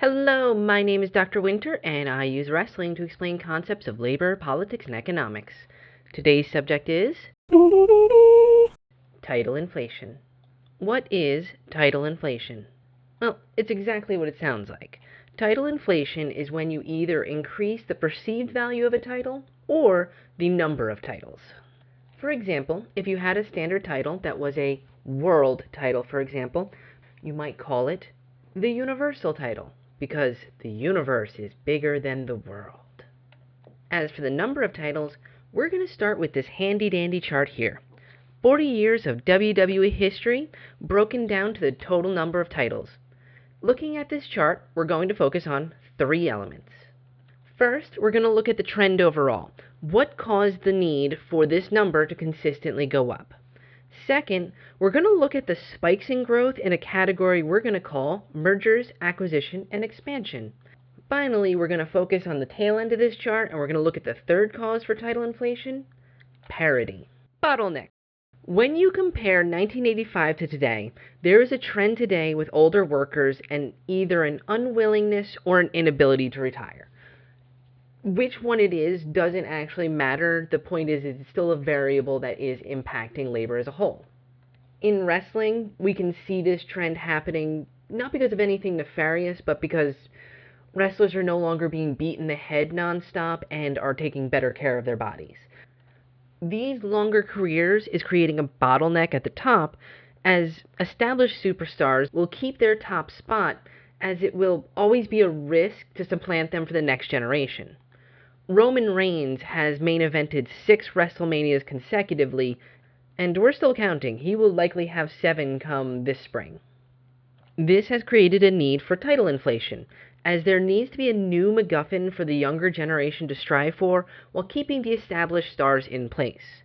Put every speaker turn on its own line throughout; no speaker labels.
Hello, my name is Dr. Winter, and I use wrestling to explain concepts of labor, politics, and economics. Today's subject is title inflation. What is title inflation? Well, it's exactly what it sounds like. Title inflation is when you either increase the perceived value of a title or the number of titles. For example, if you had a standard title that was a world title, for example, you might call it the universal title, because the universe is bigger than the world. As for the number of titles, we're going to start with this handy-dandy chart here. 40 years of WWE history broken down to the total number of titles. Looking at this chart, we're going to focus on 3 elements. First, we're going to look at the trend overall. What caused the need for this number to consistently go up? Second, we're going to look at the spikes in growth in a category we're going to call mergers, acquisition, and expansion. Finally, we're going to focus on the tail end of this chart, and we're going to look at the third cause for title inflation, parity. Bottleneck. When you compare 1985 to today, there is a trend today with older workers and either an unwillingness or an inability to retire. Which one it is doesn't actually matter. The point is it's still a variable that is impacting labor as a whole. In wrestling, we can see this trend happening not because of anything nefarious, but because wrestlers are no longer being beat in the head nonstop and are taking better care of their bodies. These longer careers is creating a bottleneck at the top, as established superstars will keep their top spot, as it will always be a risk to supplant them for the next generation. Roman Reigns has main evented 6 WrestleManias consecutively, and we're still counting. He will likely have 7 come this spring. This has created a need for title inflation, as there needs to be a new MacGuffin for the younger generation to strive for while keeping the established stars in place.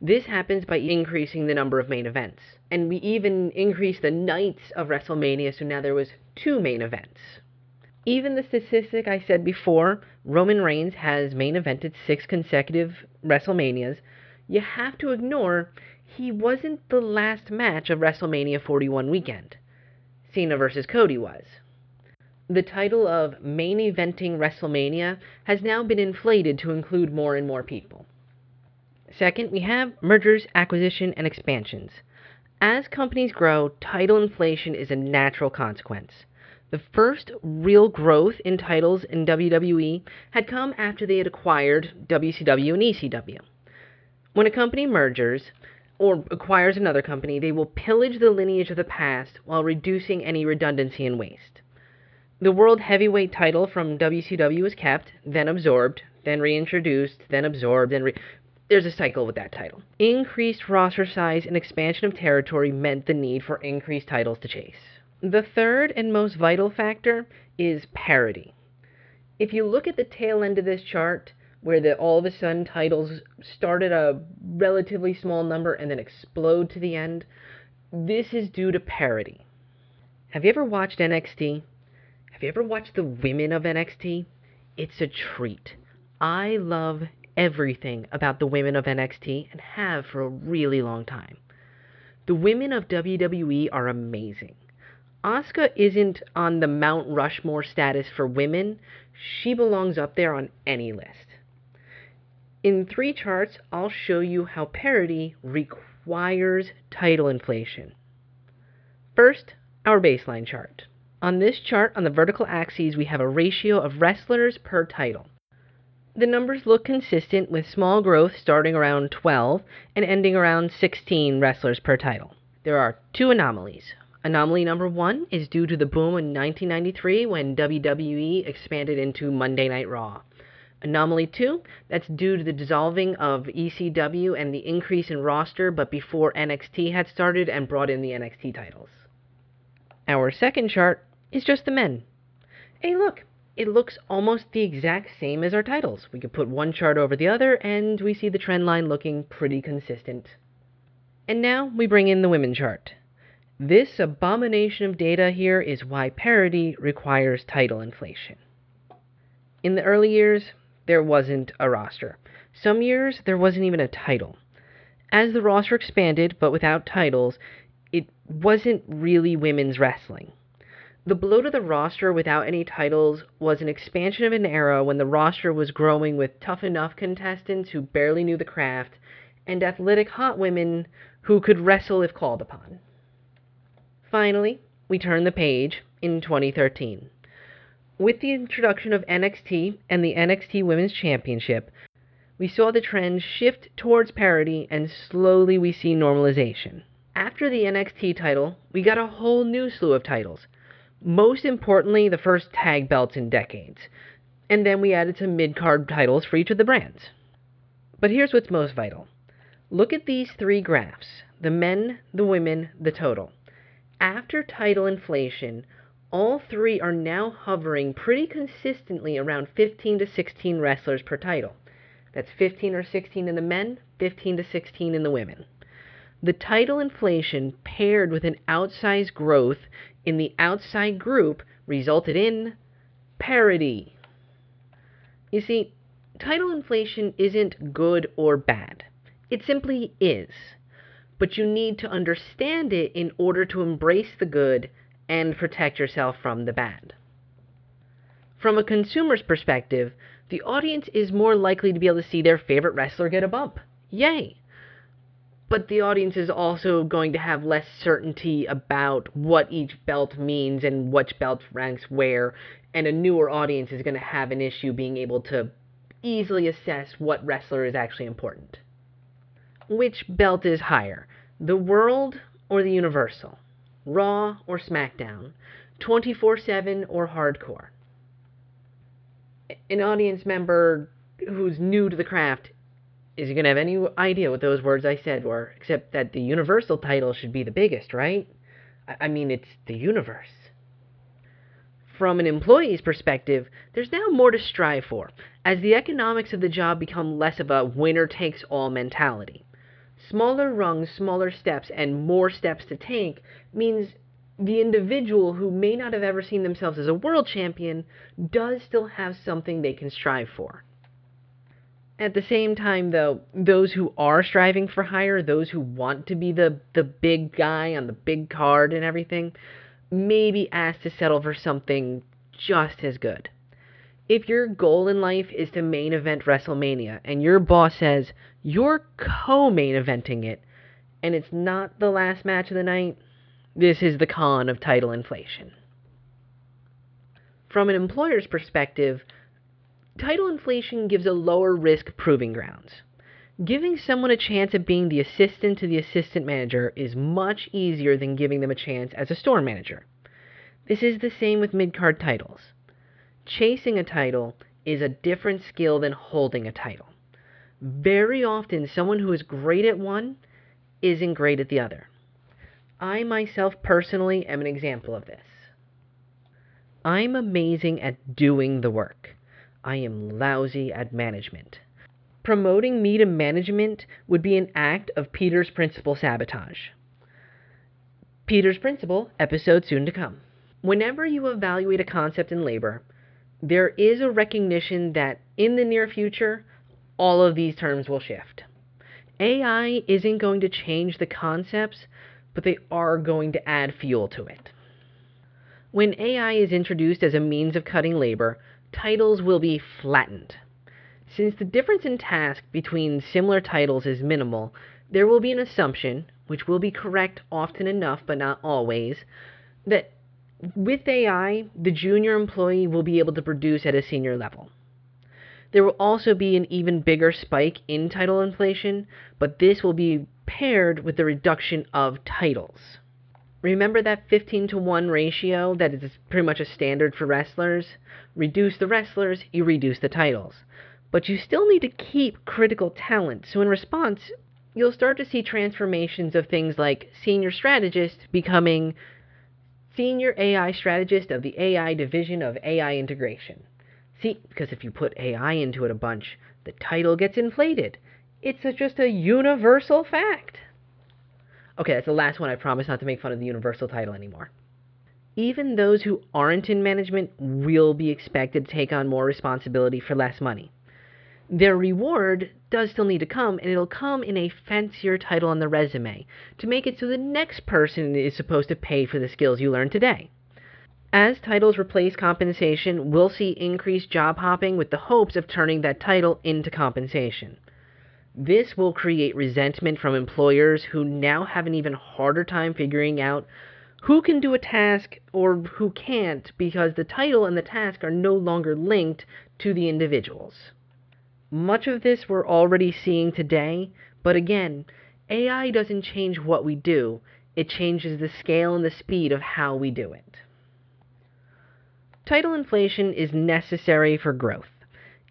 This happens by increasing the number of main events, and we even increased the nights of WrestleMania, so now there was 2 main events. Even the statistic I said before, Roman Reigns has main evented 6 consecutive WrestleManias, you have to ignore he wasn't the last match of WrestleMania 41 weekend. Cena versus Cody was. The title of main eventing WrestleMania has now been inflated to include more and more people. Second, we have mergers, acquisition, and expansions. As companies grow, title inflation is a natural consequence. The first real growth in titles in WWE had come after they had acquired WCW and ECW. When a company mergers or acquires another company, they will pillage the lineage of the past while reducing any redundancy and waste. The World Heavyweight title from WCW was kept, then absorbed, then reintroduced, then absorbed, there's a cycle with that title. Increased roster size and expansion of territory meant the need for increased titles to chase. The third and most vital factor is parity. If you look at the tail end of this chart, where all of a sudden titles start at a relatively small number and then explode to the end, this is due to parity. Have you ever watched NXT? Have you ever watched the women of NXT? It's a treat. I love everything about the women of NXT and have for a really long time. The women of WWE are amazing. Asuka isn't on the Mount Rushmore status for women. She belongs up there on any list. In 3 charts, I'll show you how parity requires title inflation. First, our baseline chart. On this chart, on the vertical axes, we have a ratio of wrestlers per title. The numbers look consistent with small growth starting around 12 and ending around 16 wrestlers per title. There are 2 anomalies. Anomaly number 1 is due to the boom in 1993 when WWE expanded into Monday Night Raw. Anomaly 2, that's due to the dissolving of ECW and the increase in roster, but before NXT had started and brought in the NXT titles. Our second chart is just the men. Hey, look, it looks almost the exact same as our titles. We could put one chart over the other, and we see the trend line looking pretty consistent. And now we bring in the women chart. This abomination of data here is why parity requires title inflation. In the early years, there wasn't a roster. Some years, there wasn't even a title. As the roster expanded, but without titles, it wasn't really women's wrestling. The blow to the roster without any titles was an expansion of an era when the roster was growing with tough enough contestants who barely knew the craft and athletic hot women who could wrestle if called upon. Finally, we turn the page in 2013. With the introduction of NXT and the NXT Women's Championship, we saw the trend shift towards parity, and slowly we see normalization. After the NXT title, we got a whole new slew of titles. Most importantly, the first tag belts in decades. And then we added some mid-card titles for each of the brands. But here's what's most vital. Look at these three graphs. The men, the women, the total. After title inflation, all three are now hovering pretty consistently around 15 to 16 wrestlers per title. That's 15 or 16 in the men, 15 to 16 in the women. The title inflation paired with an outsized growth in the outside group resulted in parity. You see, title inflation isn't good or bad. It simply is. But you need to understand it in order to embrace the good and protect yourself from the bad. From a consumer's perspective, the audience is more likely to be able to see their favorite wrestler get a bump. Yay! But the audience is also going to have less certainty about what each belt means and which belt ranks where, and a newer audience is going to have an issue being able to easily assess what wrestler is actually important. Which belt is higher, the World or the Universal? Raw or SmackDown? 24/7 or Hardcore? An audience member who's new to the craft isn't going to have any idea what those words I said were, except that the Universal title should be the biggest, right? I mean, it's the universe. From an employee's perspective, there's now more to strive for, as the economics of the job become less of a winner-takes-all mentality. Smaller rungs, smaller steps, and more steps to take means the individual who may not have ever seen themselves as a world champion does still have something they can strive for. At the same time, though, those who are striving for higher, those who want to be the big guy on the big card and everything, may be asked to settle for something just as good. If your goal in life is to main event WrestleMania and your boss says you're co-main eventing it and it's not the last match of the night, this is the con of title inflation. From an employer's perspective, title inflation gives a lower risk proving grounds. Giving someone a chance at being the assistant to the assistant manager is much easier than giving them a chance as a store manager. This is the same with mid-card titles. Chasing a title is a different skill than holding a title. Very often, someone who is great at one isn't great at the other. I myself personally am an example of this. I'm amazing at doing the work. I am lousy at management. Promoting me to management would be an act of Peter's Principle sabotage. Peter's Principle, episode soon to come. Whenever you evaluate a concept in labor, there is a recognition that in the near future, all of these terms will shift. AI isn't going to change the concepts, but they are going to add fuel to it. When AI is introduced as a means of cutting labor, titles will be flattened. Since the difference in task between similar titles is minimal, there will be an assumption, which will be correct often enough but not always, that with AI, the junior employee will be able to produce at a senior level. There will also be an even bigger spike in title inflation, but this will be paired with the reduction of titles. Remember that 15-to-1 ratio that is pretty much a standard for wrestlers? Reduce the wrestlers, you reduce the titles. But you still need to keep critical talent, so in response, you'll start to see transformations of things like senior strategist becoming senior AI strategist of the AI division of AI integration. See, because if you put AI into it a bunch, the title gets inflated. It's just a universal fact. Okay, that's the last one. I promise not to make fun of the universal title anymore. Even those who aren't in management will be expected to take on more responsibility for less money. Their reward does still need to come, and it'll come in a fancier title on the resume to make it so the next person is supposed to pay for the skills you learned today. As titles replace compensation, we'll see increased job hopping with the hopes of turning that title into compensation. This will create resentment from employers who now have an even harder time figuring out who can do a task or who can't because the title and the task are no longer linked to the individuals. Much of this we're already seeing today, but again, AI doesn't change what we do, it changes the scale and the speed of how we do it. Title inflation is necessary for growth.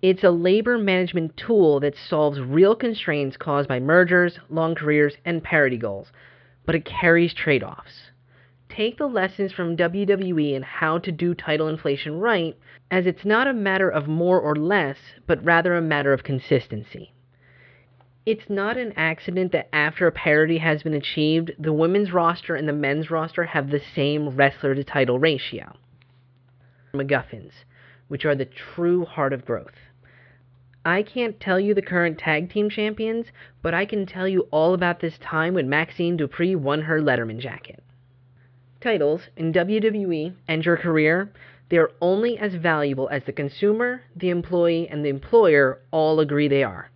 It's a labor management tool that solves real constraints caused by mergers, long careers, and parity goals, but it carries trade offs. Take the lessons from WWE and how to do title inflation right, as it's not a matter of more or less, but rather a matter of consistency. It's not an accident that after a parity has been achieved, the women's roster and the men's roster have the same wrestler to title ratio. MacGuffins, which are the true heart of growth. I can't tell you the current tag team champions, but I can tell you all about this time when Maxine Dupree won her Letterman jacket. Titles in WWE and your career, they are only as valuable as the consumer, the employee, and the employer all agree they are.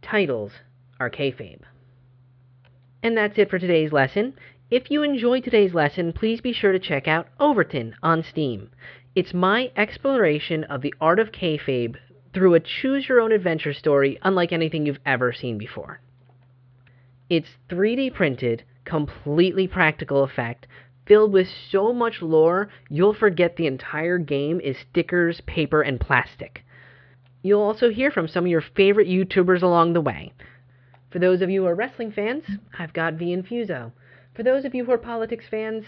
Titles are kayfabe. And that's it for today's lesson. If you enjoyed today's lesson, please be sure to check out Overton on Steam. It's my exploration of the art of kayfabe through a choose-your-own-adventure story unlike anything you've ever seen before. It's 3D printed, completely practical effect, filled with so much lore you'll forget the entire game is stickers, paper, and plastic. You'll also hear from some of your favorite YouTubers along the way. For those of you who are wrestling fans, I've got V and Fuso. For those of you who are politics fans,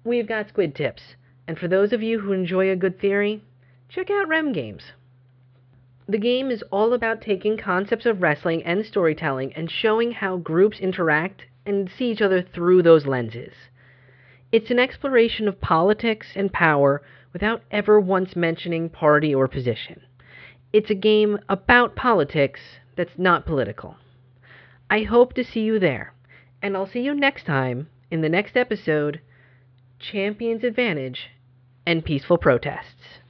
we've got Squid Tips. And for those of you who enjoy a good theory, check out Rem Games. The game is all about taking concepts of wrestling and storytelling and showing how groups interact and see each other through those lenses. It's an exploration of politics and power without ever once mentioning party or position. It's a game about politics that's not political. I hope to see you there, and I'll see you next time in the next episode, Champions Advantage and Peaceful Protests.